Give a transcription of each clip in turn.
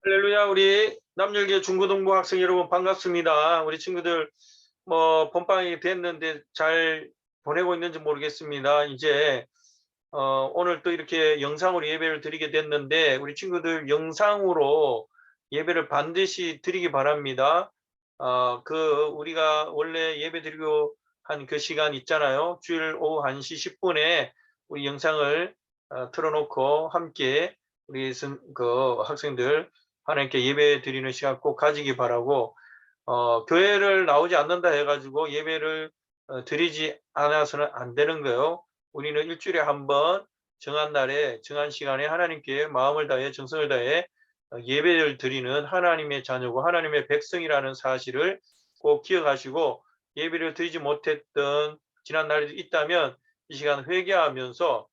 할렐루야, 우리 남열계 중고등부 학생 여러분 반갑습니다. 우리 친구들 본방이 됐는데 잘 보내고 있는지 모르겠습니다. 이제 오늘 또 이렇게 영상으로 예배를 드리게 됐는데 우리 친구들 영상으로 예배를 반드시 드리기 바랍니다. 우리가 원래 예배 드리고 한 그 시간 있잖아요. 주일 오후 1시 10분에 우리 영상을 틀어놓고 함께 우리 학생들 하나님께 예배 드리는 시간 꼭 가지기 바라고, 교회를 나오지 않는다 해가지고 예배를 드리지 않아서는 안 되는 거예요. 우리는 일주일에 한 번 정한 날에 정한 시간에 하나님께 마음을 다해 정성을 다해 예배를 드리는 하나님의 자녀고 하나님의 백성이라는 사실을 꼭 기억하시고, 예배를 드리지 못했던 지난 날이 있다면 이 시간 회개하면서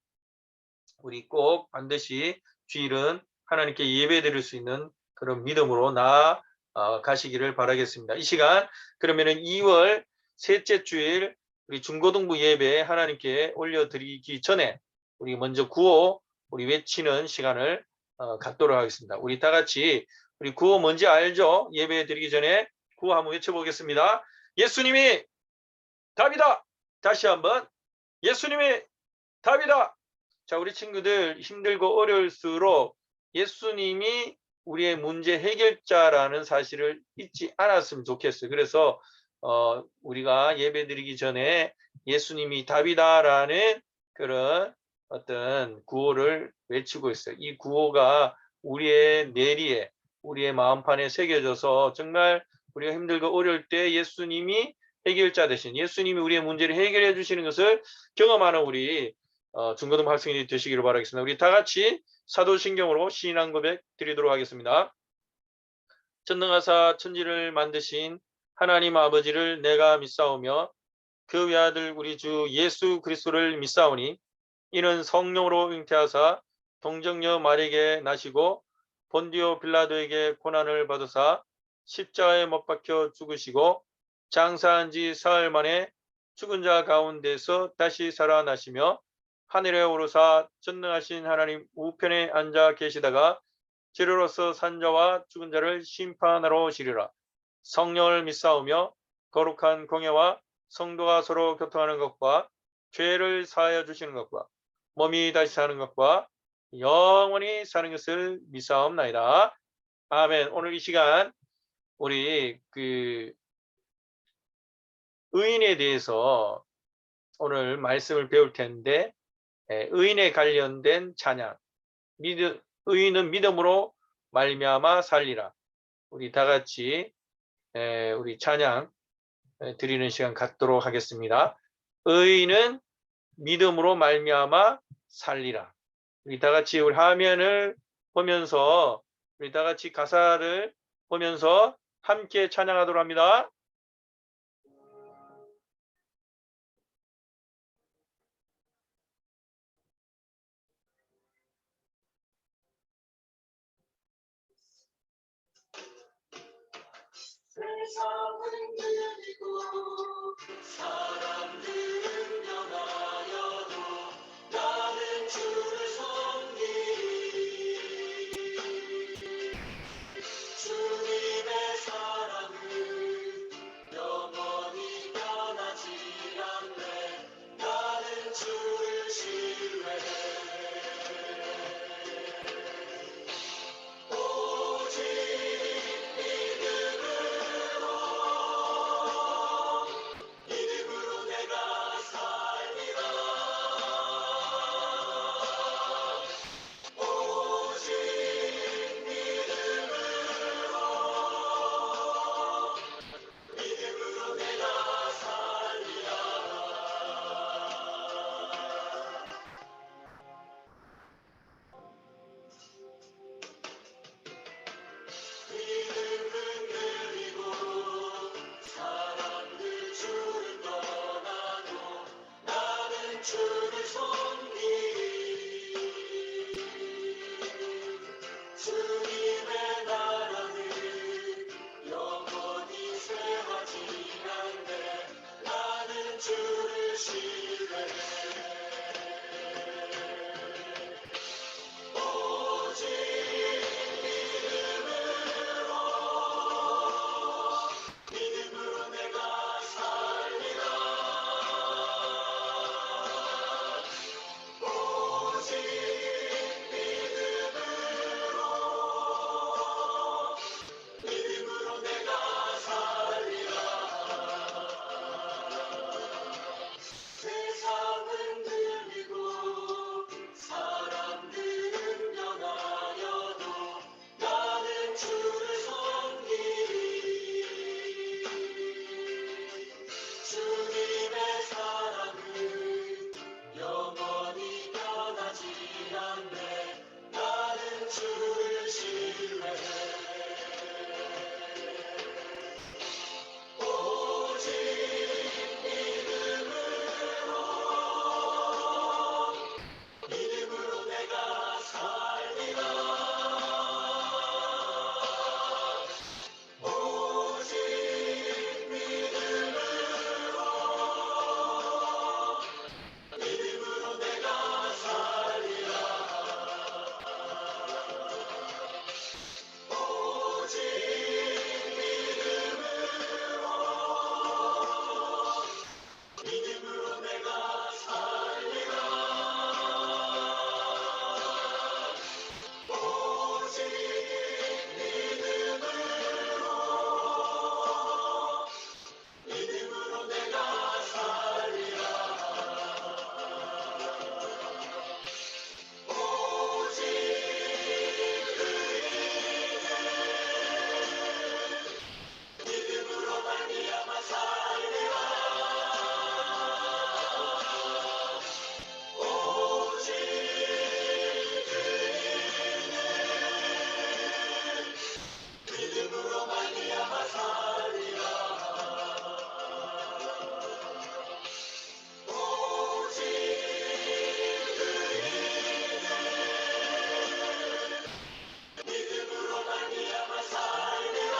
우리 꼭 반드시 주일은 하나님께 예배 드릴 수 있는 그런 믿음으로 나아가시기를 바라겠습니다. 이 시간 그러면은 2월 셋째 주일 우리 중고등부 예배 하나님께 올려드리기 전에 우리 먼저 구호 우리 외치는 시간을 갖도록 하겠습니다. 우리 다 같이 우리 구호 뭔지 알죠? 예배 드리기 전에 구호 한번 외쳐보겠습니다. 예수님이 답이다. 다시 한번 예수님이 답이다. 자, 우리 친구들 힘들고 어려울수록 예수님이 우리의 문제 해결자라는 사실을 잊지 않았으면 좋겠어요. 그래서 우리가 예배 드리기 전에 예수님이 답이다라는 그런 어떤 구호를 외치고 있어요. 이 구호가 우리의 뇌리에, 우리의 마음판에 새겨져서 정말 우리가 힘들고 어려울 때 예수님이 해결자 대신 예수님이 우리의 문제를 해결해 주시는 것을 경험하는 우리 중고등부 학생이 되시기를 바라겠습니다. 우리 다 같이 사도신경으로 신앙 고백 드리도록 하겠습니다. 전능하사 천지를 만드신 하나님 아버지를 내가 믿사오며 그 외아들 우리 주 예수 그리스도를 믿사오니 이는 성령으로 잉태하사 동정녀 마리에게 나시고 본디오 빌라도에게 고난을 받으사 십자가에 못 박혀 죽으시고 장사한 지 사흘 만에 죽은 자 가운데서 다시 살아나시며 하늘에 오르사 전능하신 하나님 우편에 앉아 계시다가 지로로서 산 자와 죽은 자를 심판하러 오시리라. 성령을 믿사오며 거룩한 공예와 성도가 서로 교통하는 것과 죄를 사하여 주시는 것과 몸이 다시 사는 것과 영원히 사는 것을 믿사옵나이다. 아멘. 오늘 이 시간 우리 의인에 대해서 오늘 말씀을 배울 텐데, 의인에 관련된 찬양, 의인은 믿음으로 말미암아 살리라. 우리 다 같이 우리 찬양 드리는 시간 갖도록 하겠습니다. 의인은 믿음으로 말미암아 살리라. 우리 다 같이 우리 화면을 보면서 우리 다 같이 가사를 보면서 함께 찬양하도록 합니다. 세상은 느리고 사람들은 변하여도 나는 주를 섬기리. 주님의 사랑은 영원히 변하지 않네. 나는 주를 신뢰해. 믿음으로 내 주를 신뢰해 오직 믿음으로 내가 살리라 오직 믿음으로 내가 살리라 오직 믿음으로 내가 살리라 오직 믿음으로 내가 살리라 오직 믿음으로 말미암아 살리라 오직 믿음으로 말미암아 살리라 오직 믿음으로 말미암아 살리라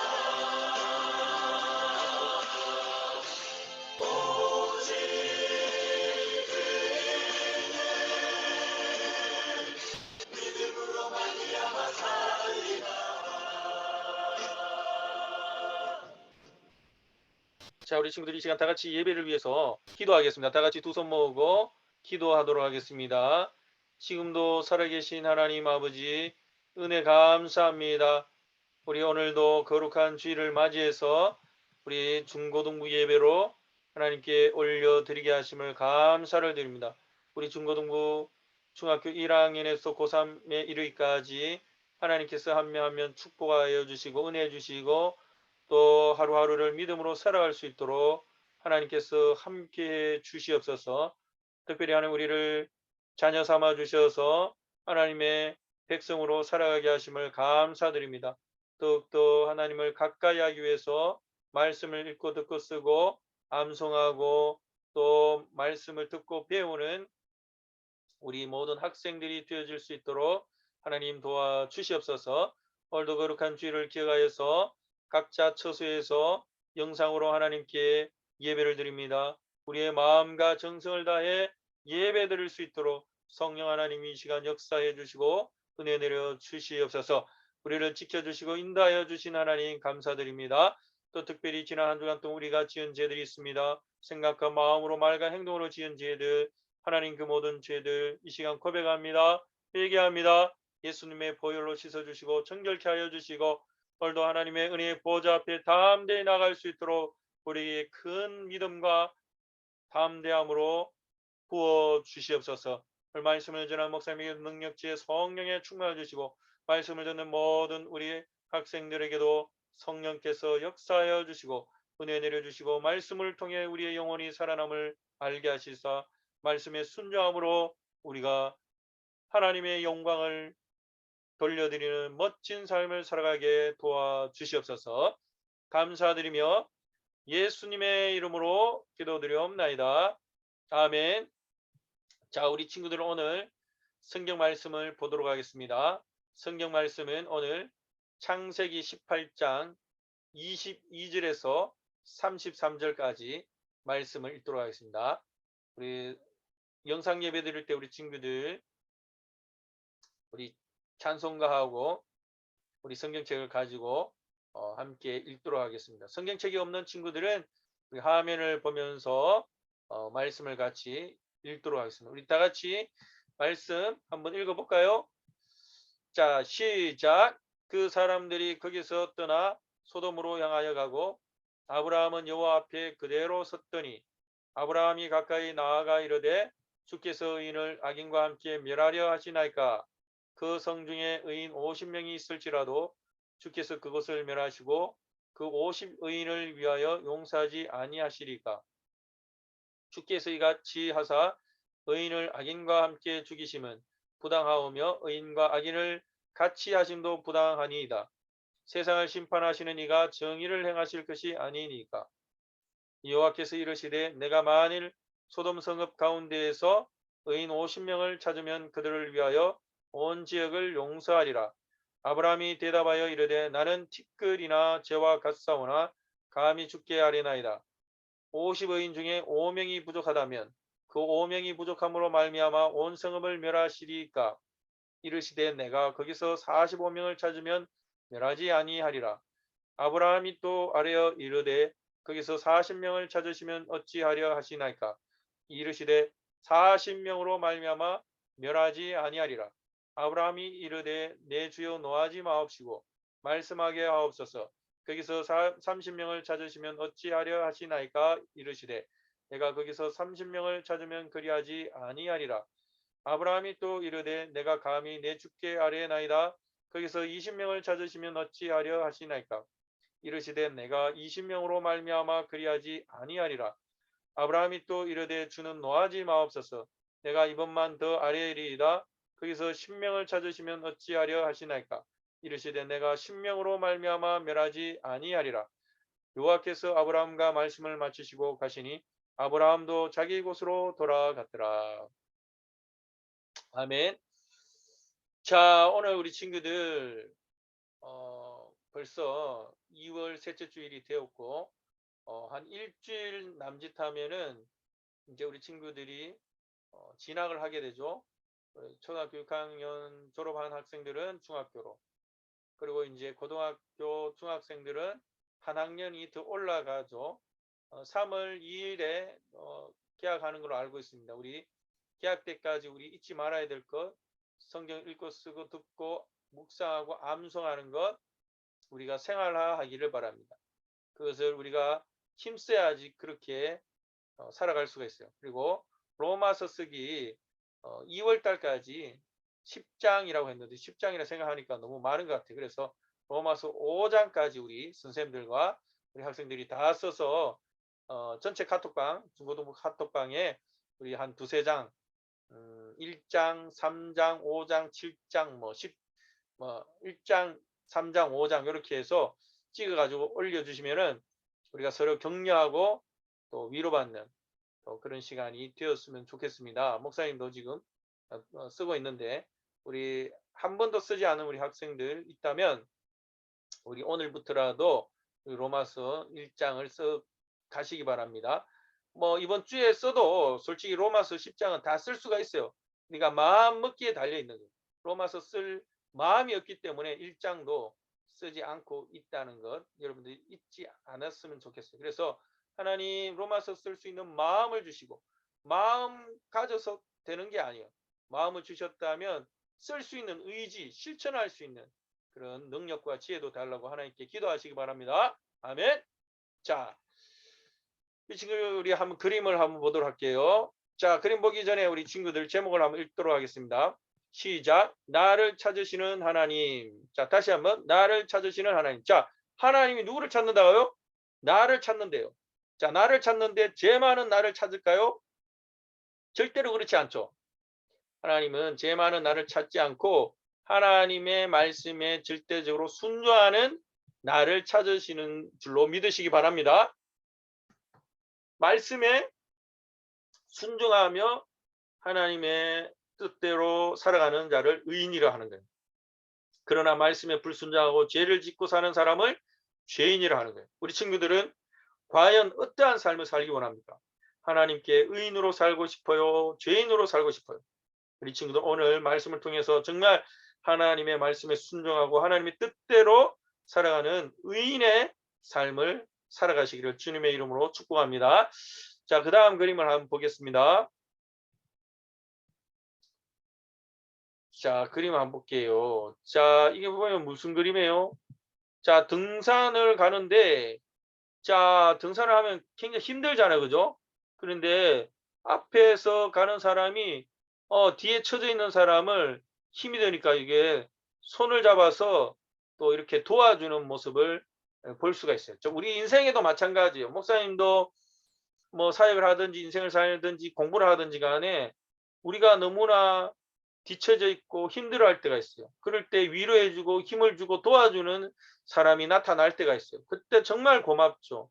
오직 믿음으로 말미암아 살리라 자, 우리 친구들이 이 시간 다 같이 예배를 위해서 기도하겠습니다. 다 같이 두 손 모으고 기도하도록 하겠습니다. 지금도 살아계신 하나님 아버지, 은혜 감사합니다. 우리 오늘도 거룩한 주일을 맞이해서 우리 중고등부 예배로 하나님께 올려드리게 하심을 감사를 드립니다. 우리 중고등부 중학교 1학년에서 고3에 이르기까지 하나님께서 한 명 한 명 축복하여 주시고 은혜 주시고 또 하루하루를 믿음으로 살아갈 수 있도록 하나님께서 함께해 주시옵소서. 특별히 하나님 우리를 자녀 삼아 주셔서 하나님의 백성으로 살아가게 하심을 감사드립니다. 더욱더 하나님을 가까이 하기 위해서 말씀을 읽고 듣고 쓰고 암송하고 또 말씀을 듣고 배우는 우리 모든 학생들이 되어질 수 있도록 하나님 도와주시옵소서. 오늘도 거룩한 주일을 기억하여서 각자 처소에서 영상으로 하나님께 예배를 드립니다. 우리의 마음과 정성을 다해 예배 드릴 수 있도록 성령 하나님이 이 시간 역사해 주시고 은혜 내려 주시옵소서. 우리를 지켜주시고 인도하여 주신 하나님 감사드립니다. 또 특별히 지난 한 주간 동안 우리가 지은 죄들이 있습니다. 생각과 마음으로 말과 행동으로 지은 죄들, 하나님 그 모든 죄들 이 시간 고백합니다. 회개합니다. 예수님의 보혈로 씻어주시고 정결케 하여 주시고 오늘도 하나님의 은혜의 보좌 앞에 담대히 나갈 수 있도록 우리에게 큰 믿음과 담대함으로 부어 주시옵소서. 말씀을 전하는 목사님에게 능력지에 성령에 충만해 주시고 말씀을 듣는 모든 우리 학생들에게도 성령께서 역사하여 주시고 은혜 내려주시고 말씀을 통해 우리의 영혼이 살아남을 알게 하시사 말씀의 순종함으로 우리가 하나님의 영광을 돌려드리는 멋진 삶을 살아가게 도와주시옵소서. 감사드리며 예수님의 이름으로 기도드리옵나이다. 아멘. 자, 우리 친구들 오늘 성경 말씀을 보도록 하겠습니다. 성경 말씀은 오늘 창세기 18장 22절에서 33절까지 말씀을 읽도록 하겠습니다. 우리 영상 예배 드릴 때 우리 친구들 우리 찬송가하고 우리 성경책을 가지고 함께 읽도록 하겠습니다. 성경책이 없는 친구들은 우리 화면을 보면서 말씀을 같이 읽도록 하겠습니다. 우리 다 같이 말씀 한번 읽어볼까요? 자, 시작. 그 사람들이 거기서 떠나 소돔으로 향하여 가고 아브라함은 여호와 앞에 그대로 섰더니 아브라함이 가까이 나아가 이르되 주께서 의인을 악인과 함께 멸하려 하시나이까. 그 성 중에 의인 50명이 있을지라도 주께서 그것을 멸하시고 그 50의인을 위하여 용서하지 아니하시리까. 주께서 이같이 하사 의인을 악인과 함께 죽이심은 부당하오며 의인과 악인을 같이 하심도 부당하니이다. 세상을 심판하시는 이가 정의를 행하실 것이 아니니까. 여호와께서 이르시되 내가 만일 소돔 성읍 가운데에서 의인 50명을 찾으면 그들을 위하여 온 지역을 용서하리라. 아브라함이 대답하여 이르되 나는 티끌이나 재와 같사오나 감히 죽게 하리나이다. 50의인 중에 5명이 부족하다면 그 5명이 부족함으로 말미암아 온 성읍을 멸하시리까. 이르시되 내가 거기서 45명을 찾으면 멸하지 아니하리라. 아브라함이 또 아뢰어 이르되 거기서 40명을 찾으시면 어찌하려 하시나이까. 이르시되 40명으로 말미암아 멸하지 아니하리라. 아브라함이 이르되 내 주여 노하지 마옵시고 말씀하게 하옵소서. 거기서 30명을 찾으시면 어찌하려 하시나이까. 이르시되 내가 거기서 30명을 찾으면 그리하지 아니하리라. 아브라함이 또 이르되 내가 감히 내 주께 아뢰나이다. 거기서 20명을 찾으시면 어찌하려 하시나이까. 이르시되 내가 20명으로 말미암아 그리하지 아니하리라. 아브라함이 또 이르되 주는 노하지 마옵소서. 내가 이번만 더 아뢰리이다. 거기서 10명을 찾으시면 어찌하려 하시나이까. 이르시되 내가 10명으로 말미암아 멸하지 아니하리라. 여호와께서 아브라함과 말씀을 마치시고 가시니 아브라함도 자기 곳으로 돌아갔더라. 아멘. 자, 오늘 우리 친구들 벌써 2월 셋째 주일이 되었고 한 일주일 남짓하면은 이제 우리 친구들이 진학을 하게 되죠. 초등학교 6학년 졸업한 학생들은 중학교로, 그리고 이제 고등학교 중학생들은 한 학년이 더 올라가죠. 3월 2일에 개학하는 걸로 알고 있습니다. 우리 개학 때까지 우리 잊지 말아야 될 것, 성경 읽고 쓰고 듣고 묵상하고 암송하는 것 우리가 생활화하기를 바랍니다. 그것을 우리가 힘써야지 그렇게 살아갈 수가 있어요. 그리고 로마서 쓰기 2월 달까지 10장이라고 했는데 10장이라 생각하니까 너무 많은 것 같아요. 그래서 로마서 5장까지 우리 선생님들과 우리 학생들이 다 써서 전체 카톡방, 중고등부 카톡방에 우리 한 두세 장, 1장, 3장, 5장, 7장, 1장, 3장, 5장 이렇게 해서 찍어가지고 올려주시면은 우리가 서로 격려하고 또 위로받는 또 그런 시간이 되었으면 좋겠습니다. 목사님도 지금 쓰고 있는데 우리 한 번도 쓰지 않은 우리 학생들 있다면 우리 오늘부터라도 로마서 1장을 써 가시기 바랍니다. 이번 주에 써도 솔직히 로마서 10장은 다 쓸 수가 있어요. 그러니까 마음 먹기에 달려 있는 거예요. 로마서 쓸 마음이 없기 때문에 1장도 쓰지 않고 있다는 것 여러분들이 잊지 않았으면 좋겠어요. 그래서 하나님 로마서 쓸 수 있는 마음을 주시고, 마음 가져서 되는 게 아니에요. 마음을 주셨다면 쓸 수 있는 의지, 실천할 수 있는 그런 능력과 지혜도 달라고 하나님께 기도하시기 바랍니다. 아멘. 자, 이 친구들 우리 한번 그림을 한번 보도록 할게요. 자, 그림 보기 전에 우리 친구들 제목을 한번 읽도록 하겠습니다. 시작. 나를 찾으시는 하나님. 자, 다시 한번 나를 찾으시는 하나님. 자, 하나님이 누구를 찾는다고요? 나를 찾는데요. 자, 나를 찾는데 죄 많은 나를 찾을까요? 절대로 그렇지 않죠. 하나님은 죄 많은 나를 찾지 않고 하나님의 말씀에 절대적으로 순종하는 나를 찾으시는 줄로 믿으시기 바랍니다. 말씀에 순종하며 하나님의 뜻대로 살아가는 자를 의인이라 하는 거예요. 그러나 말씀에 불순종하고 죄를 짓고 사는 사람을 죄인이라 하는 거예요. 우리 친구들은 과연 어떠한 삶을 살기 원합니까? 하나님께 의인으로 살고 싶어요? 죄인으로 살고 싶어요? 우리 친구들 오늘 말씀을 통해서 정말 하나님의 말씀에 순종하고 하나님의 뜻대로 살아가는 의인의 삶을 살아가시기를 주님의 이름으로 축복합니다. 자, 그 다음 그림을 한번 보겠습니다. 자, 그림 한번 볼게요. 자, 이게 보면 무슨 그림이에요? 자, 등산을 가는데, 자, 등산을 하면 굉장히 힘들잖아요. 그죠? 그런데 앞에서 가는 사람이, 뒤에 쳐져 있는 사람을 힘이 드니까 이게 손을 잡아서 또 이렇게 도와주는 모습을 볼 수가 있어요. 우리 인생에도 마찬가지예요. 목사님도 사역을 하든지 인생을 살든지 공부를 하든지 간에 우리가 너무나 뒤처져 있고 힘들어할 때가 있어요. 그럴 때 위로해주고 힘을 주고 도와주는 사람이 나타날 때가 있어요. 그때 정말 고맙죠.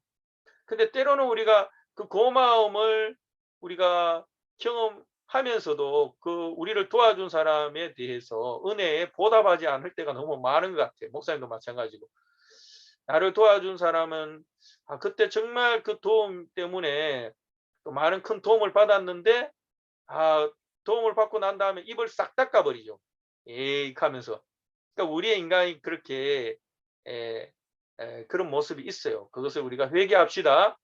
근데 때로는 우리가 그 고마움을 우리가 경험하면서도 그 우리를 도와준 사람에 대해서 은혜에 보답하지 않을 때가 너무 많은 것 같아요. 목사님도 마찬가지고. 나를 도와준 사람은 그때 정말 그 도움 때문에 또 많은 큰 도움을 받았는데 도움을 받고 난 다음에 입을 싹 닦아버리죠. 에이 하면서. 그러니까 우리의 인간이 그렇게 그런 모습이 있어요. 그것을 우리가 회개합시다.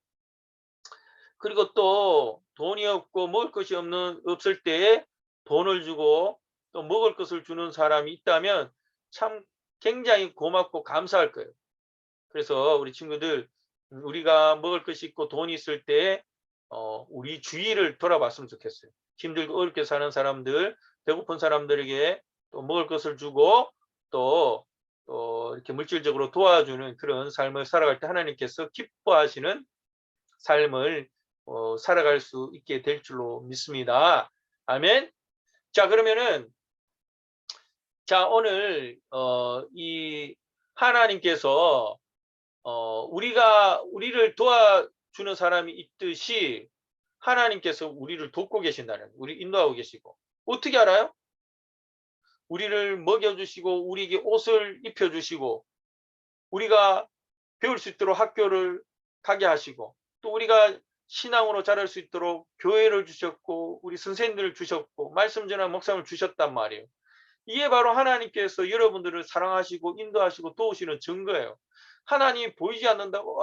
그리고 또 돈이 없고 먹을 것이 없을 때에 돈을 주고 또 먹을 것을 주는 사람이 있다면 참 굉장히 고맙고 감사할 거예요. 그래서 우리 친구들 우리가 먹을 것이 있고 돈이 있을 때 우리 주위를 돌아봤으면 좋겠어요. 힘들고 어렵게 사는 사람들, 배고픈 사람들에게 또 먹을 것을 주고 또 이렇게 물질적으로 도와주는 그런 삶을 살아갈 때 하나님께서 기뻐하시는 삶을 살아갈 수 있게 될 줄로 믿습니다. 아멘. 자, 그러면은 오늘 이 하나님께서 우리를 도와주는 사람이 있듯이 하나님께서 우리를 돕고 계신다는, 우리 인도하고 계시고. 어떻게 알아요? 우리를 먹여주시고 우리에게 옷을 입혀주시고 우리가 배울 수 있도록 학교를 가게 하시고 또 우리가 신앙으로 자랄 수 있도록 교회를 주셨고 우리 선생님들을 주셨고 말씀 전하는 목사님을 주셨단 말이에요. 이게 바로 하나님께서 여러분들을 사랑하시고 인도하시고 도우시는 증거예요. 하나님이 보이지 않는다고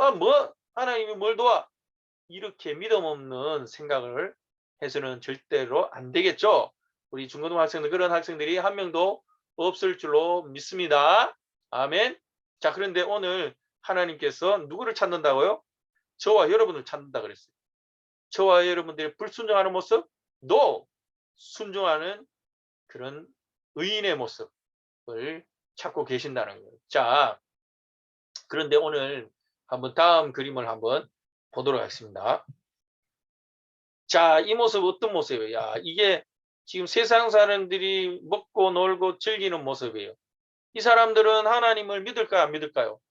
하나님이 뭘 도와? 이렇게 믿음 없는 생각을 해서는 절대로 안 되겠죠. 우리 중고등학생들 그런 학생들이 한 명도 없을 줄로 믿습니다. 아멘. 자, 그런데 오늘 하나님께서 누구를 찾는다고요? 저와 여러분을 찾는다 그랬어요. 저와 여러분들이 불순종하는 모습? No! 순종하는 그런 의인의 모습을 찾고 계신다는 거예요. 자, 그런데 오늘 한번 다음 그림을 한번 보도록 하겠습니다. 자, 이 모습 어떤 모습이에요? 야, 이게 지금 세상 사람들이 먹고 놀고 즐기는 모습이에요. 이 사람들은 하나님을 믿을까요? 안 믿을까요?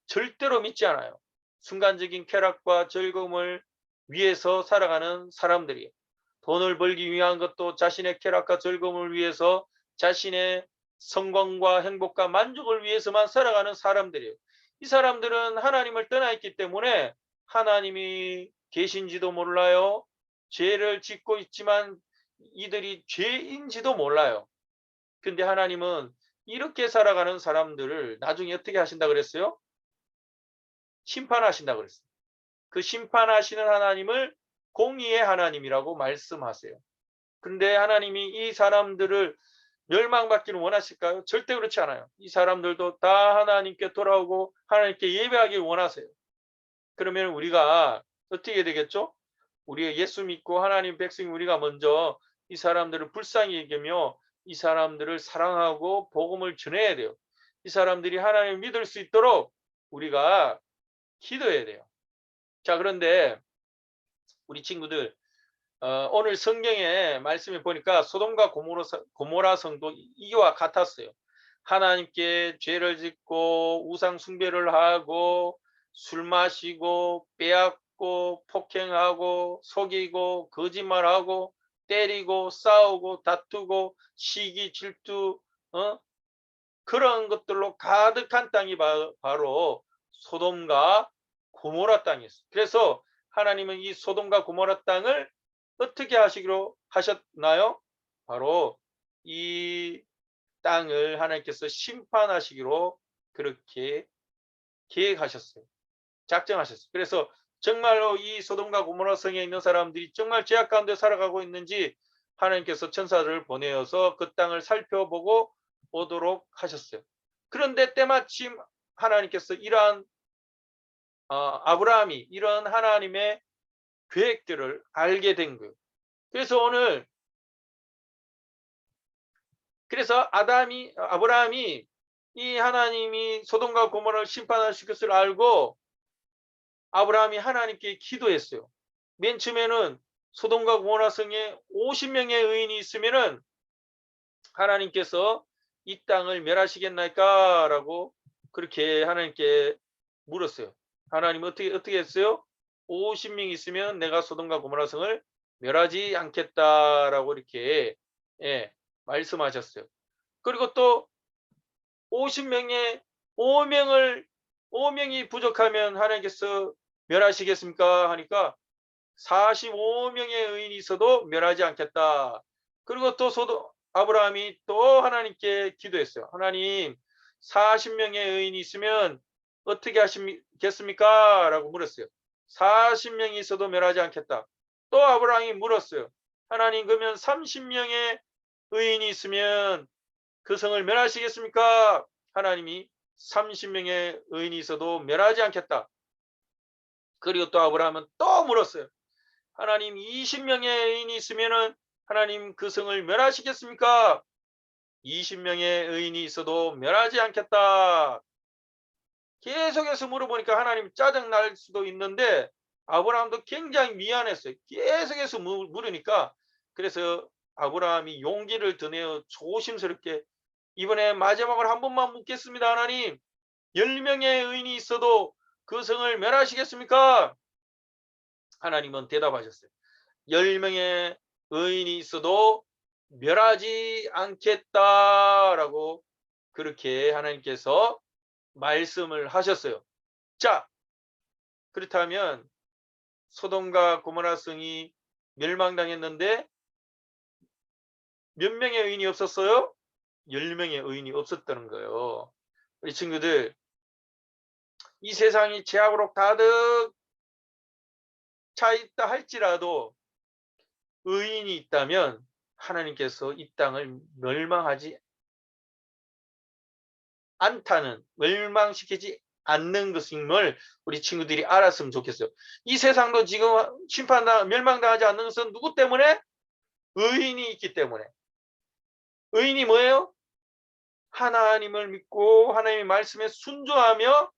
절대로 믿지 않아요. 순간적인 쾌락과 즐거움을 위해서 살아가는 사람들이에요. 돈을 벌기 위한 것도 자신의 쾌락과 즐거움을 위해서 자신의 성공과 행복과 만족을 위해서만 살아가는 사람들이에요. 이 사람들은 하나님을 떠나 있기 때문에 하나님이 계신지도 몰라요. 죄를 짓고 있지만 이들이 죄인지도 몰라요. 근데 하나님은 이렇게 살아가는 사람들을 나중에 어떻게 하신다 그랬어요? 심판하신다 그랬어요. 그 심판하시는 하나님을 공의의 하나님이라고 말씀하세요. 근데 하나님이 이 사람들을 멸망받기를 원하실까요? 절대 그렇지 않아요. 이 사람들도 다 하나님께 돌아오고 하나님께 예배하길 원하세요. 그러면 우리가 어떻게 되겠죠? 우리가 예수 믿고 하나님 백성이 우리가 먼저 이 사람들을 불쌍히 여기며 이 사람들을 사랑하고 복음을 전해야 돼요. 이 사람들이 하나님을 믿을 수 있도록 우리가 기도해야 돼요. 자, 그런데 우리 친구들 오늘 성경에 말씀을 보니까 소돔과 고모라 성도 이와 같았어요. 하나님께 죄를 짓고 우상 숭배를 하고 술 마시고 빼앗고 폭행하고 속이고 거짓말하고 때리고 싸우고 다투고 시기 질투 그런 것들로 가득한 땅이 바로 소돔과 고모라 땅이었어요. 그래서 하나님은 이 소돔과 고모라 땅을 어떻게 하시기로 하셨나요? 바로 이 땅을 하나님께서 심판하시기로 그렇게 계획하셨어요. 작정하셨어요. 그래서 정말로 이 소돔과 고모라 성에 있는 사람들이 정말 죄악 가운데 살아가고 있는지 하나님께서 천사들을 보내어서 그 땅을 살펴보고 오도록 하셨어요. 그런데 때마침 하나님께서 이러한 아브라함이 이런 하나님의 계획들을 알게 된 거예요. 그래서 아브라함이 이 하나님이 소돔과 고모라를 심판하실 것을 알고 아브라함이 하나님께 기도했어요. 맨 처음에는 소돔과 고모라 성에 50명의 의인이 있으면은 하나님께서 이 땅을 멸하시겠나이까? 라고 그렇게 하나님께 물었어요. 하나님 어떻게 했어요? 50명 있으면 내가 소돔과 고모라 성을 멸하지 않겠다라고 이렇게 말씀하셨어요. 그리고 또 50명에 5명이 부족하면 하나님께서 멸하시겠습니까? 하니까 45명의 의인이 있어도 멸하지 않겠다. 그리고 또 아브라함이 또 하나님께 기도했어요. 하나님, 40명의 의인이 있으면 어떻게 하시겠습니까? 라고 물었어요. 40명이 있어도 멸하지 않겠다. 또 아브라함이 물었어요. 하나님, 그러면 30명의 의인이 있으면 그 성을 멸하시겠습니까? 하나님이 30명의 의인이 있어도 멸하지 않겠다. 그리고 또 아브라함은 또 물었어요. 하나님, 20명의 의인이 있으면은 하나님 그 성을 멸하시겠습니까? 20명의 의인이 있어도 멸하지 않겠다. 계속해서 물어보니까 하나님 짜증 날 수도 있는데 아브라함도 굉장히 미안했어요. 계속해서 물으니까. 그래서 아브라함이 용기를 드네요. 조심스럽게 이번에 마지막으로 한 번만 묻겠습니다. 하나님, 10명의 의인이 있어도 그 성을 멸하시겠습니까? 하나님은 대답하셨어요. 10명의 의인이 있어도 멸하지 않겠다라고 그렇게 하나님께서 말씀을 하셨어요. 자, 그렇다면 소돔과 고모라 성이 멸망당했는데 몇 명의 의인이 없었어요? 10명의 의인이 없었다는 거예요. 우리 친구들, 이 세상이 죄악으로 가득 차 있다 할지라도 의인이 있다면 하나님께서 이 땅을 멸망하지 않다는, 멸망시키지 않는 것임을 우리 친구들이 알았으면 좋겠어요. 이 세상도 지금 멸망당하지 않는 것은 누구 때문에? 의인이 있기 때문에. 의인이 뭐예요? 하나님을 믿고 하나님의 말씀에 순종하며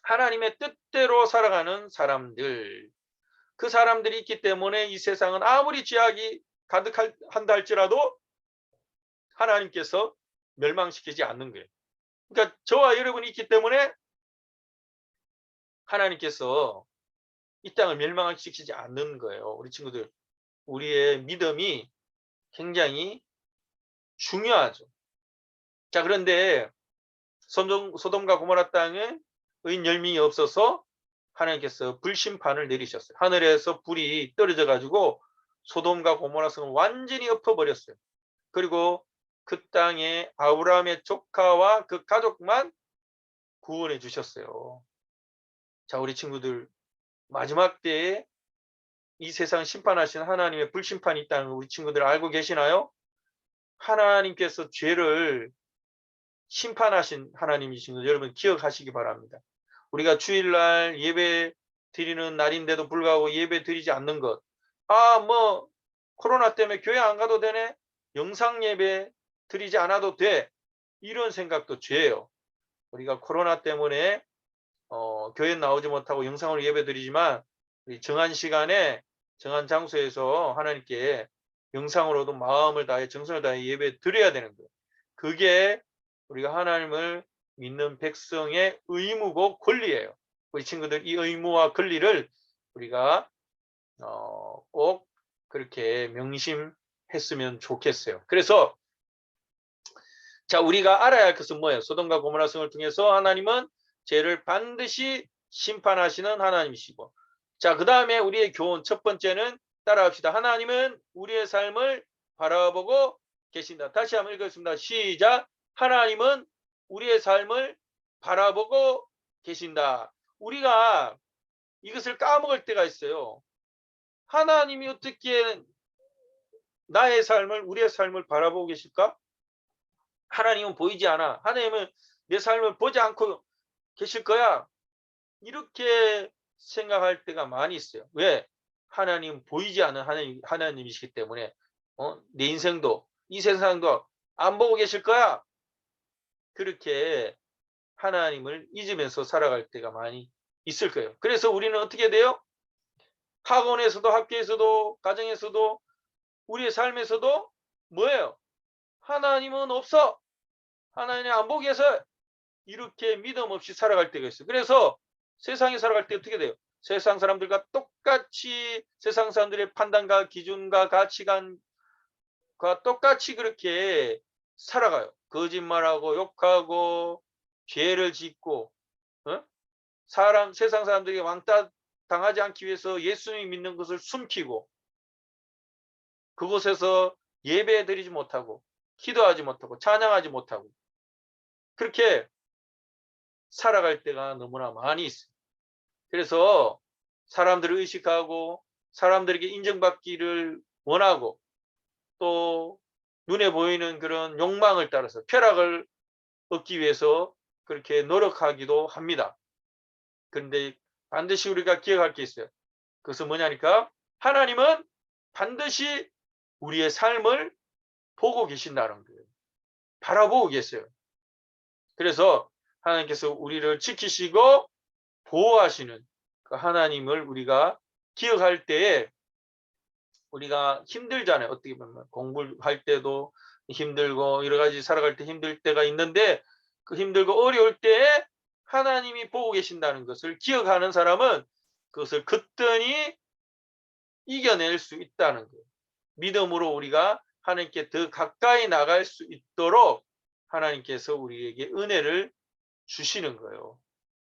하나님의 뜻대로 살아가는 사람들. 그 사람들이 있기 때문에 이 세상은 아무리 죄악이 가득한다 할지라도 하나님께서 멸망시키지 않는 거예요. 그러니까 저와 여러분이 있기 때문에 하나님께서 이 땅을 멸망시키지 않는 거예요. 우리 친구들, 우리의 믿음이 굉장히 중요하죠. 자, 그런데 소돔과 고모라 땅에 의인 10명이 없어서 하나님께서 불심판을 내리셨어요. 하늘에서 불이 떨어져 가지고 소돔과 고모라 성을 완전히 엎어버렸어요. 그리고 그 땅에 아브라함의 조카와 그 가족만 구원해 주셨어요. 자, 우리 친구들, 마지막 때에 이 세상 심판하신 하나님의 불심판이 있다는 거 우리 친구들 알고 계시나요? 하나님께서 죄를 심판하신 하나님이신 거 여러분 기억하시기 바랍니다. 우리가 주일날 예배 드리는 날인데도 불구하고 예배 드리지 않는 것. 뭐 코로나 때문에 교회 안 가도 되네. 영상 예배 드리지 않아도 돼. 이런 생각도 죄예요. 우리가 코로나 때문에 교회 나오지 못하고 영상으로 예배 드리지만 정한 시간에 정한 장소에서 하나님께 영상으로도 마음을 다해 정성을 다해 예배 드려야 되는 거예요. 그게 우리가 하나님을 믿는 백성의 의무고 권리예요. 우리 친구들, 이 의무와 권리를 우리가 꼭 그렇게 명심했으면 좋겠어요. 그래서 자, 우리가 알아야 할 것은 뭐예요? 소돔과 고모라 성을 통해서 하나님은 죄를 반드시 심판하시는 하나님이시고, 자, 그 다음에 우리의 교훈 첫 번째는 따라합시다. 하나님은 우리의 삶을 바라보고 계신다. 다시 한번 읽겠습니다. 시작. 하나님은 우리의 삶을 바라보고 계신다. 우리가 이것을 까먹을 때가 있어요. 하나님이 어떻게 나의 삶을, 우리의 삶을 바라보고 계실까? 하나님은 보이지 않아. 하나님은 내 삶을 보지 않고 계실 거야. 이렇게 생각할 때가 많이 있어요. 왜? 하나님은 보이지 않는 하나님이시기 때문에 내 인생도 이 세상도 안 보고 계실 거야. 그렇게 하나님을 잊으면서 살아갈 때가 많이 있을 거예요. 그래서 우리는 어떻게 돼요? 학원에서도 학교에서도 가정에서도 우리의 삶에서도 뭐예요? 하나님은 없어. 하나님 안 보게 해서 이렇게 믿음 없이 살아갈 때가 있어요. 그래서 세상에 살아갈 때 어떻게 돼요? 세상 사람들과 똑같이 세상 사람들의 판단과 기준과 가치관과 똑같이 그렇게 살아가요. 거짓말하고 욕하고 죄를 짓고 어? 세상 사람들에게 왕따 당하지 않기 위해서 예수님 믿는 것을 숨기고 그곳에서 예배드리지 못하고 기도하지 못하고 찬양하지 못하고 그렇게 살아갈 때가 너무나 많이 있어요. 그래서 사람들을 의식하고 사람들에게 인정받기를 원하고 또 눈에 보이는 그런 욕망을 따라서 쾌락을 얻기 위해서 그렇게 노력하기도 합니다. 그런데 반드시 우리가 기억할 게 있어요. 그것은 뭐냐니까 하나님은 반드시 우리의 삶을 보고 계신다는 거예요. 바라보고 계세요. 그래서 하나님께서 우리를 지키시고 보호하시는 그 하나님을 우리가 기억할 때에 우리가 힘들잖아요. 어떻게 보면 공부할 때도 힘들고 여러 가지 살아갈 때 힘들 때가 있는데 그 힘들고 어려울 때에 하나님이 보고 계신다는 것을 기억하는 사람은 그것을 그때니 이겨낼 수 있다는 거예요. 믿음으로 우리가 하나님께 더 가까이 나갈 수 있도록 하나님께서 우리에게 은혜를 주시는 거예요.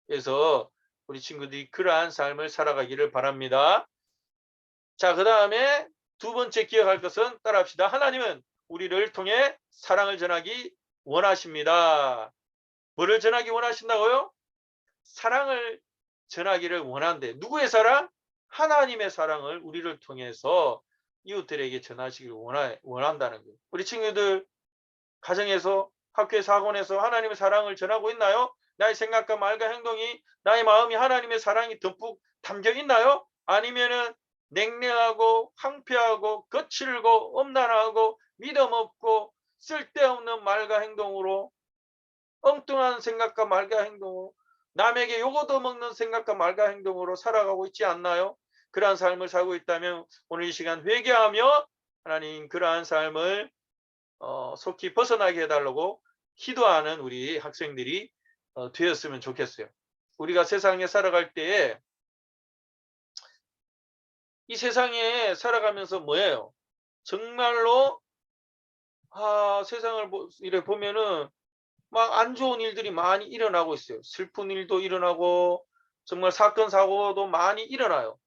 그래서 우리 친구들이 그러한 삶을 살아가기를 바랍니다. 자, 그 다음에 두 번째 기억할 것은 따라합시다. 하나님은 우리를 통해 사랑을 전하기 원하십니다. 뭐를 전하기 원하신다고요? 사랑을 전하기를 원한대. 누구의 사랑? 하나님의 사랑을 우리를 통해서 이웃들에게 전하시기를 원한다는 거예요. 우리 친구들 가정에서 학교에서 학원에서 하나님의 사랑을 전하고 있나요? 나의 생각과 말과 행동이 나의 마음이 하나님의 사랑이 듬뿍 담겨 있나요? 아니면은 냉랭하고 황폐하고 거칠고 엄난하고 믿음 없고 쓸데없는 말과 행동으로 엉뚱한 생각과 말과 행동으로 남에게 욕 얻어먹는 생각과 말과 행동으로 살아가고 있지 않나요? 그러한 삶을 살고 있다면 오늘 이 시간 회개하며 하나님 그러한 삶을 속히 벗어나게 해달라고 기도하는 우리 학생들이 되었으면 좋겠어요. 우리가 세상에 살아갈 때에 이 세상에 살아가면서 뭐예요? 정말로 세상을 이래 보면은 막 안 좋은 일들이 많이 일어나고 있어요. 슬픈 일도 일어나고 정말 사건 사고도 많이 일어나요.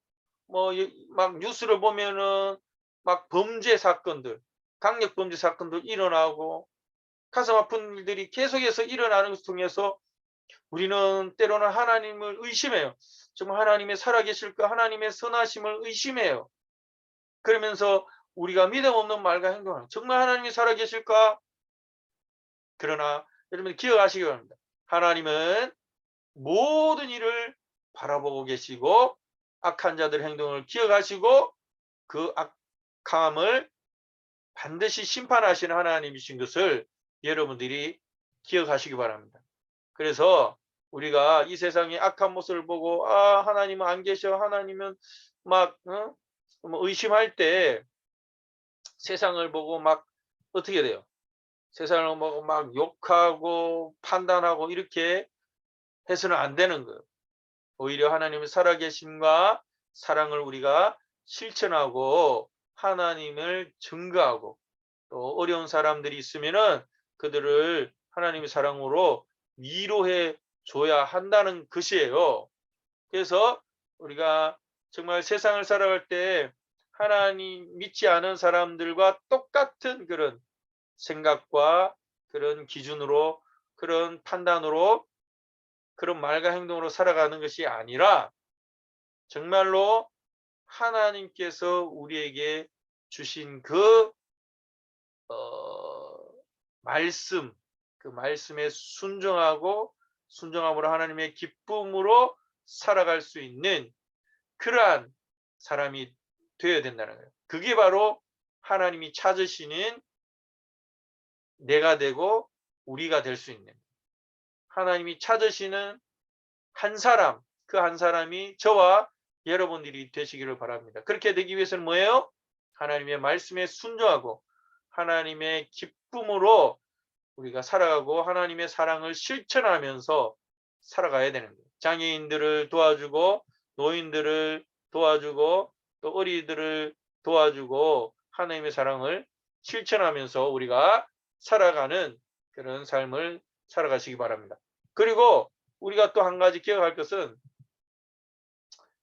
뭐 막 뉴스를 보면은 막 범죄 사건들, 강력 범죄 사건들 일어나고 가슴 아픈 일들이 계속해서 일어나는 것을 통해서 우리는 때로는 하나님을 의심해요. 정말 하나님의 살아계실까? 하나님의 선하심을 의심해요. 그러면서 우리가 믿음 없는 말과 행동을 정말 하나님이 살아계실까? 그러나 여러분 기억하시기 바랍니다. 하나님은 모든 일을 바라보고 계시고 악한 자들의 행동을 기억하시고 그 악함을 반드시 심판하시는 하나님이신 것을 여러분들이 기억하시기 바랍니다. 그래서 우리가 이 세상의 악한 모습을 보고 하나님은 안 계셔 하나님은 막 뭐 의심할 때 세상을 보고 막 어떻게 돼요? 세상을 보고 막 욕하고 판단하고 이렇게 해서는 안 되는 거예요. 오히려 하나님의 살아계심과 사랑을 우리가 실천하고 하나님을 증거하고 또 어려운 사람들이 있으면은 그들을 하나님의 사랑으로 위로해 줘야 한다는 것이에요. 그래서 우리가 정말 세상을 살아갈 때 하나님 믿지 않은 사람들과 똑같은 그런 생각과 그런 기준으로 그런 판단으로 그런 말과 행동으로 살아가는 것이 아니라 정말로 하나님께서 우리에게 주신 그 말씀, 그 말씀에 순종함으로 하나님의 기쁨으로 살아갈 수 있는 그러한 사람이 되어야 된다는 거예요. 그게 바로 하나님이 찾으시는 내가 되고 우리가 될 수 있는 하나님이 찾으시는 한 사람, 그 한 사람이 저와 여러분들이 되시기를 바랍니다. 그렇게 되기 위해서는 뭐예요? 하나님의 말씀에 순종하고 하나님의 기쁨으로 우리가 살아가고 하나님의 사랑을 실천하면서 살아가야 되는 거예요. 장애인들을 도와주고 노인들을 도와주고 또 어린이들을 도와주고 하나님의 사랑을 실천하면서 우리가 살아가는 그런 삶을 살아가시기 바랍니다. 그리고 우리가 또 한 가지 기억할 것은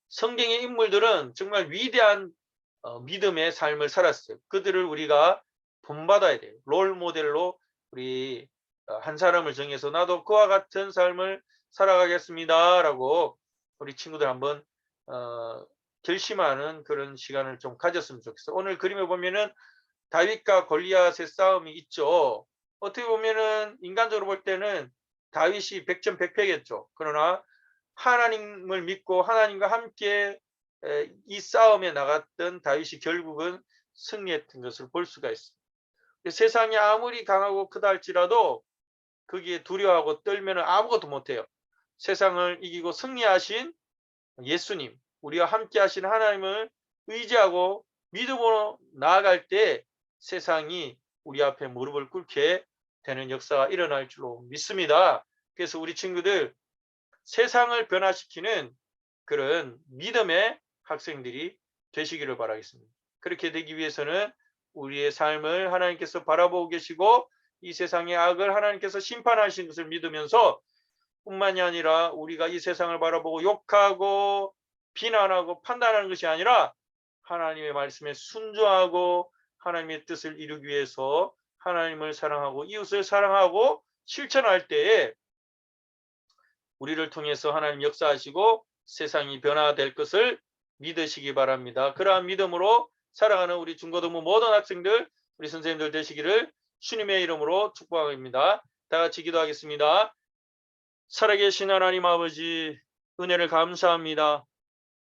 성경의 인물들은 정말 위대한 믿음의 삶을 살았어요. 그들을 우리가 본받아야 돼요. 롤 모델로 우리 한 사람을 정해서 나도 그와 같은 삶을 살아가겠습니다 라고 우리 친구들 한번 결심하는 그런 시간을 좀 가졌으면 좋겠어요. 오늘 그림에 보면은 다윗과 골리앗의 싸움이 있죠. 어떻게 보면은 인간적으로 볼 때는 다윗이 백전백패겠죠. 그러나 하나님을 믿고 하나님과 함께 이 싸움에 나갔던 다윗이 결국은 승리했던 것을 볼 수가 있습니다. 세상이 아무리 강하고 크다 할지라도 거기에 두려워하고 떨면 아무것도 못해요. 세상을 이기고 승리하신 예수님, 우리와 함께 하신 하나님을 의지하고 믿음으로 나아갈 때 세상이 우리 앞에 무릎을 꿇게 되는 역사가 일어날 줄로 믿습니다. 그래서 우리 친구들 세상을 변화시키는 그런 믿음의 학생들이 되시기를 바라겠습니다. 그렇게 되기 위해서는 우리의 삶을 하나님께서 바라보고 계시고 이 세상의 악을 하나님께서 심판하신 것을 믿으면서 뿐만이 아니라 우리가 이 세상을 바라보고 욕하고 비난하고 판단하는 것이 아니라 하나님의 말씀에 순종하고 하나님의 뜻을 이루기 위해서 하나님을 사랑하고 이웃을 사랑하고 실천할 때에 우리를 통해서 하나님 역사하시고 세상이 변화될 것을 믿으시기 바랍니다. 그러한 믿음으로 살아가는 우리 중고등부 모든 학생들, 우리 선생님들 되시기를 주님의 이름으로 축복합니다. 다 같이 기도하겠습니다. 살아계신 하나님 아버지, 은혜를 감사합니다.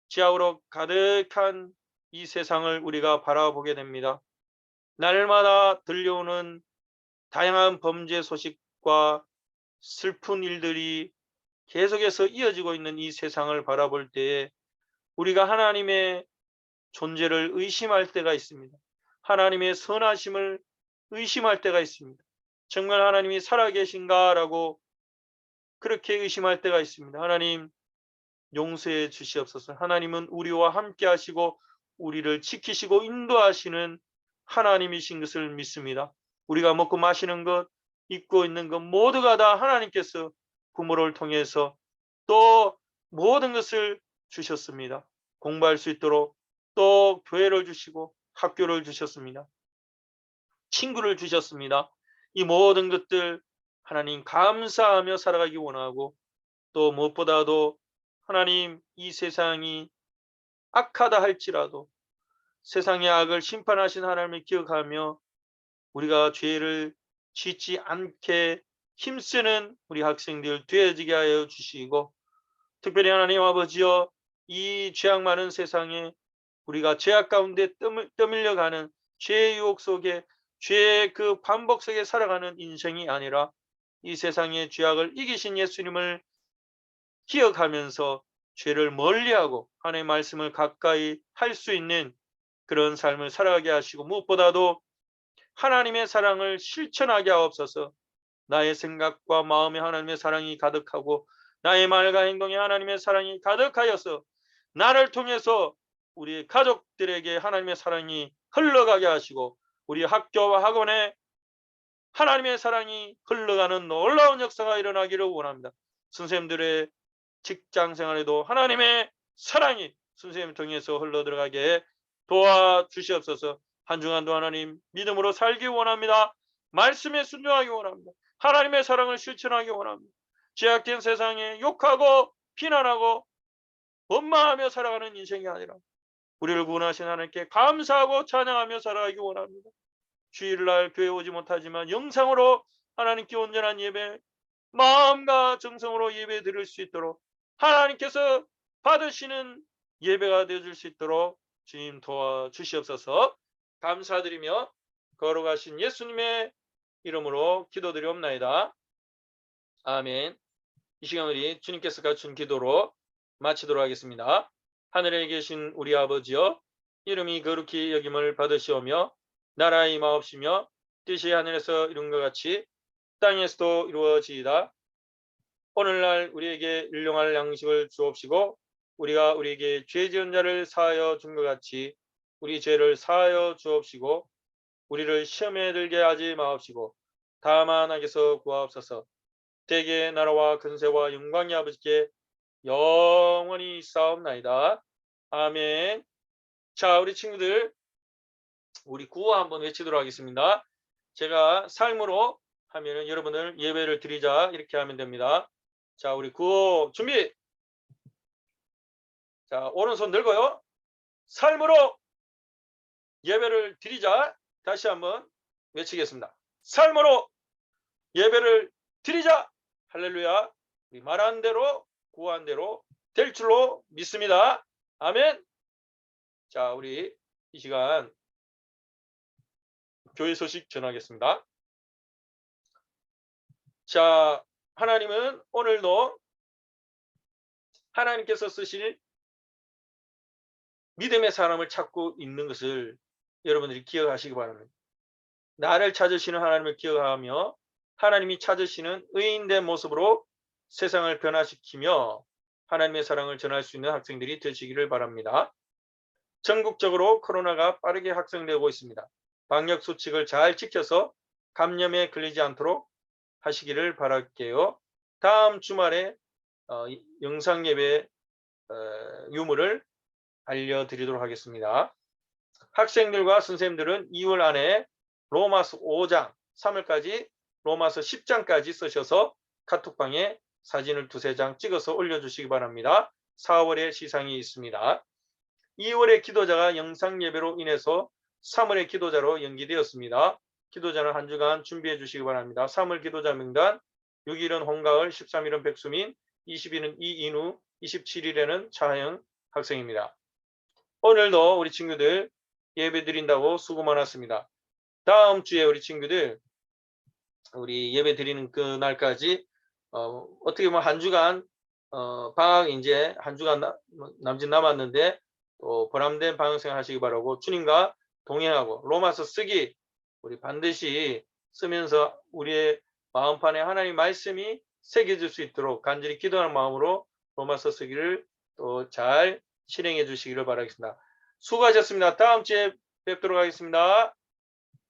지하우로 가득한 이 세상을 우리가 바라보게 됩니다. 날마다 들려오는 다양한 범죄 소식과 슬픈 일들이 계속해서 이어지고 있는 이 세상을 바라볼 때에 우리가 하나님의 존재를 의심할 때가 있습니다. 하나님의 선하심을 의심할 때가 있습니다. 정말 하나님이 살아계신가라고 그렇게 의심할 때가 있습니다. 하나님 용서해 주시옵소서. 하나님은 우리와 함께 하시고 우리를 지키시고 인도하시는 하나님이신 것을 믿습니다. 우리가 먹고 마시는 것, 입고 있는 것 모두가 다 하나님께서 부모를 통해서 또 모든 것을 주셨습니다. 공부할 수 있도록 또 교회를 주시고 학교를 주셨습니다. 친구를 주셨습니다. 이 모든 것들 하나님 감사하며 살아가기 원하고 또 무엇보다도 하나님 이 세상이 악하다 할지라도 세상의 악을 심판하신 하나님을 기억하며 우리가 죄를 짓지 않게 힘쓰는 우리 학생들 되어지게 하여 주시고 특별히 하나님 아버지여 이 죄악 많은 세상에 우리가 죄악 가운데 떠밀려가는 죄의 유혹 속에 죄의 그 반복 속에 살아가는 인생이 아니라 이 세상의 죄악을 이기신 예수님을 기억하면서 죄를 멀리하고 하나님의 말씀을 가까이 할 수 있는 그런 삶을 살아가게 하시고 무엇보다도 하나님의 사랑을 실천하게 하옵소서. 나의 생각과 마음에 하나님의 사랑이 가득하고 나의 말과 행동에 하나님의 사랑이 가득하여서 나를 통해서 우리 가족들에게 하나님의 사랑이 흘러가게 하시고 우리 학교와 학원에 하나님의 사랑이 흘러가는 놀라운 역사가 일어나기를 원합니다. 선생님들의 직장 생활에도 하나님의 사랑이 선생님을 통해서 흘러들어가게 도와주시옵소서. 한 주간도 하나님 믿음으로 살기 원합니다. 말씀에 순종하기 원합니다. 하나님의 사랑을 실천하기 원합니다. 죄악된 세상에 욕하고 비난하고 원망하며 살아가는 인생이 아니라 우리를 구원하신 하나님께 감사하고 찬양하며 살아가기 원합니다. 주일날 교회 오지 못하지만 영상으로 하나님께 온전한 예배 마음과 정성으로 예배 드릴 수 있도록 하나님께서 받으시는 예배가 되어줄 수 있도록 주님 도와주시옵소서. 감사드리며 걸어가신 예수님의 이름으로 기도드리옵나이다. 아멘. 이 시간 우리 주님께서 가르친 기도로 마치도록 하겠습니다. 하늘에 계신 우리 아버지여, 이름이 거룩히 여김을 받으시오며 나라의 임하옵시며 뜻이 하늘에서 이룬 것 같이 땅에서도 이루어지이다. 오늘날 우리에게 일용할 양식을 주옵시고 우리가 우리에게 죄 지은 자를 사하여 준 것 같이 우리 죄를 사하여 주옵시고 우리를 시험에 들게 하지 마옵시고 다만 악에서 구하옵소서. 대개 나라와 근세와 영광이 아버지께 영원히 있사옵나이다. 아멘. 자, 우리 친구들, 우리 구호 한번 외치도록 하겠습니다. 제가 삶으로 하면은 여러분을 예배를 드리자 이렇게 하면 됩니다. 자, 우리 구호 준비. 자, 오른손 들고요. 삶으로 예배를 드리자. 다시 한번 외치겠습니다. 삶으로 예배를 드리자. 할렐루야. 우리 말한 대로 구한 대로 될 줄로 믿습니다. 아멘. 자, 우리 이 시간 교회 소식 전하겠습니다. 자, 하나님은 오늘도 하나님께서 쓰실 믿음의 사람을 찾고 있는 것을 여러분들이 기억하시기 바랍니다. 나를 찾으시는 하나님을 기억하며 하나님이 찾으시는 의인된 모습으로 세상을 변화시키며 하나님의 사랑을 전할 수 있는 학생들이 되시기를 바랍니다. 전국적으로 코로나가 빠르게 확산되고 있습니다. 방역 수칙을 잘 지켜서 감염에 걸리지 않도록 하시기를 바랄게요. 다음 주말에 영상 예배 유무를 알려드리도록 하겠습니다. 학생들과 선생님들은 2월 안에 로마서 5장 3월까지 로마서 10장까지 쓰셔서 카톡방에 사진을 2-3장 찍어서 올려주시기 바랍니다. 4월에 시상이 있습니다. 2월의 기도자가 영상 예배로 인해서 3월의 기도자로 연기되었습니다. 기도자는 한 주간 준비해 주시기 바랍니다. 3월 기도자 명단 6일은 홍가을, 13일은 백수민, 20일은 이인우, 27일에는 차하영 학생입니다. 오늘도 우리 친구들 예배 드린다고 수고 많았습니다. 다음 주에 우리 친구들 우리 예배 드리는 그날까지 어떻게 보면 한 주간 방학 이제 한 주간 남짓 남았는데 또 보람된 방학생활 하시기 바라고 주님과 동행하고 로마서 쓰기 우리 반드시 쓰면서 우리의 마음판에 하나님 말씀이 새겨질 수 있도록 간절히 기도하는 마음으로 로마서 쓰기를 또 잘 실행해 주시기를 바라겠습니다. 수고하셨습니다. 다음 주에 뵙도록 하겠습니다.